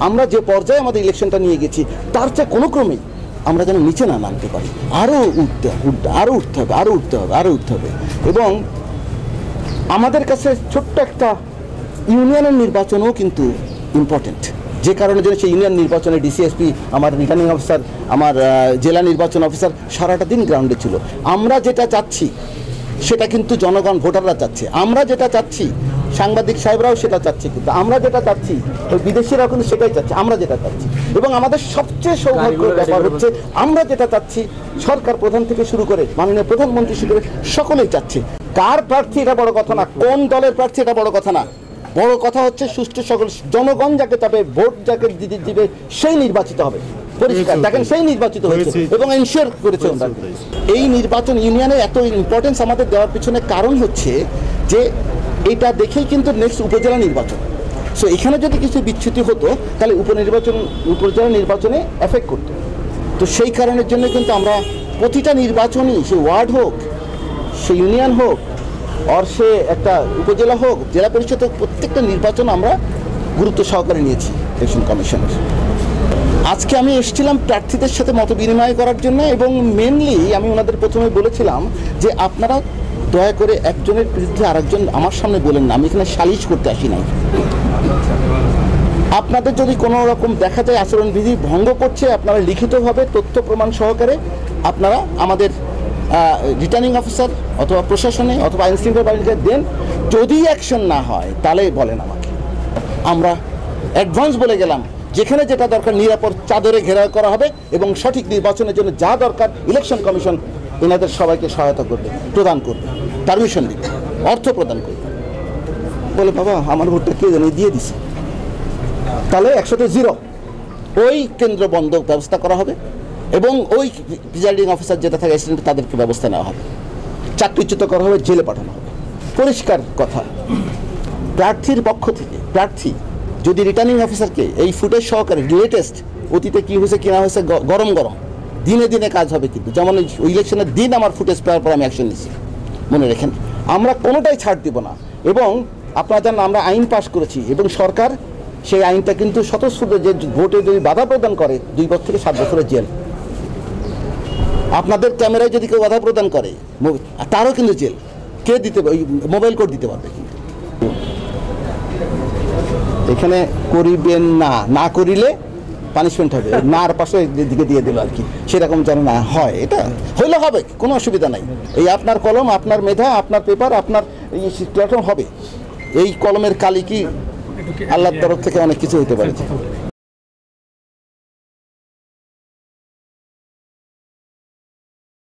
আমরা যে পর্যায়ে আমাদের ইলেকশনটা নিয়ে গেছি তার চেয়ে কোনো ক্রমেই আমরা যেন নিচে না নামতে পারি, আরও উঠতে হবে। এবং আমাদের কাছে ছোট্ট একটা ইউনিয়নের নির্বাচনও কিন্তু ইম্পর্টেন্ট, যে কারণে যেন সেই ইউনিয়ন নির্বাচনে ডিসিএসপি, আমার রিটার্নিং অফিসার, আমার জেলা নির্বাচন অফিসার সারাটা দিন গ্রাউন্ডে ছিল। আমরা যেটা চাচ্ছি সেটা কিন্তু জনগণ, ভোটাররা চাচ্ছে। আমরা যেটা চাচ্ছি সাংবাদিক সাহেবরাও সেটা চাচ্ছে, কিন্তু আমরা যেটা চাচ্ছি বিদেশিরাও কিন্তু সেটাই চাচ্ছে, আমরা যেটা চাচ্ছি। এবং আমাদের সবচেয়ে সৌভাগ্যের ব্যাপার হচ্ছে আমরা যেটা চাচ্ছি সরকার প্রধান থেকে শুরু করে মাননীয় প্রধানমন্ত্রী শুরু করে সকলেই চাচ্ছে। কার প্রার্থী এটা বড় কথা না, কোন দলের প্রার্থী এটা বড় কথা না, বড় কথা হচ্ছে সুষ্ঠু সকল জনগণ যাকে চাবে, ভোট যাকে দিবে সেই নির্বাচিত হবে। পরিষ্কার দেখেন সেই নির্বাচিত হয়েছে এবং এনশিওর করেছে। এই নির্বাচন ইউনিয়নের এত ইম্পর্টেন্স আমাদের দেওয়ার পিছনে কারণ হচ্ছে যে এটা দেখেই কিন্তু নেক্সট উপজেলা নির্বাচন। সো এখানে যদি কিছু বিচ্যুতি হতো তাহলে উপজেলা নির্বাচনে এফেক্ট করতো। তো সেই কারণের জন্য কিন্তু আমরা প্রতিটা নির্বাচনই, সে ওয়ার্ড হোক, সে ইউনিয়ন হোক, আর সে একটা উপজেলা হোক, জেলা পরিষদ হোক, প্রত্যেকটা নির্বাচন আমরা গুরুত্ব সহকারে নিয়েছি ইলেকশন কমিশনের। আজকে আমি এসেছিলাম প্রার্থীদের সাথে মত বিনিময় করার জন্য, এবং মেনলি আমি ওনাদের প্রথমে বলেছিলাম যে আপনারা দয়া করে একজনের বিরুদ্ধে আরেকজন আমার সামনে বলেন না, আমি এখানে সালিশ করতে আসি নাই। আপনাদের যদি কোনো রকম দেখা যায় আচরণবিধি ভঙ্গ করছে, আপনারা লিখিতভাবে তথ্য প্রমাণ সহকারে আপনারা আমাদের রিটার্নিং অফিসার অথবা প্রশাসনে অথবা আইন শৃঙ্খলা বাহিনীকে দেন। যদি অ্যাকশন না হয় তাহলে বলেন আমাকে। আমরা অ্যাডভান্স বলে গেলাম যেখানে যেটা দরকার নিরাপদ চাদরে ঘেরাও করা হবে এবং সঠিক নির্বাচনের জন্য যা দরকার ইলেকশন কমিশন এনাদের সবাইকে সহায়তা করবে, প্রদান করবে, পারমিশন দিবে, অর্থ প্রদান করবে। বলে বাবা আমার ভোটটা কে জানি দিয়ে দিছে, তাহলে 100-0 ওই কেন্দ্র বন্ধ ব্যবস্থা করা হবে এবং ওই প্রিজাইডিং অফিসার যেটা থাকে অ্যাসিস্ট্যান্ট তাদেরকে ব্যবস্থা নেওয়া হবে, চাকরিচ্যুত করা হবে, জেলে পাঠানো হবে। পরিষ্কার কথা, প্রার্থীর পক্ষ থেকে প্রার্থী যদি রিটার্নিং অফিসারকে এই ফুটেজ সহকারে লেটেস্ট অতীতে কী হয়েছে কিনা হয়েছে গরম দিনে দিনে কাজ হবে। কিন্তু যেমন ওই ইলেকশনের দিন আমার ফুটেজ পাওয়ার পর আমি অ্যাকশন নিয়েছি, মনে রেখেন আমরা কোনোটাই ছাড় দিব না। এবং আপনারা জানেন আমরা আইন পাশ করেছি এবং সরকার সেই আইনটা কিন্তু স্বতঃস্ফূর্ত যে ভোটে যদি বাধা প্রদান করে 2 বছর থেকে 7 বছরের জেল। আপনাদের ক্যামেরায় যদি কেউ বাধা প্রদান করে তারও কিন্তু জেল। কে দিতে ওই মোবাইল কোড দিতে পারবে। কিন্তু এখানে করিবেন না করিলে পানিশমেন্ট হবে, নার পাশে দিকে দিয়ে দিল আর কি, সেরকম যেন না হয়। এটা হইলে হবে, কোনো অসুবিধা নাই। এই আপনার কলম, আপনার মেধা, আপনার পেপার, আপনার প্ল্যাটফর্ম হবে। এই কলমের কালি কি আল্লাহর তরফ থেকে অনেক কিছু হতে পারে।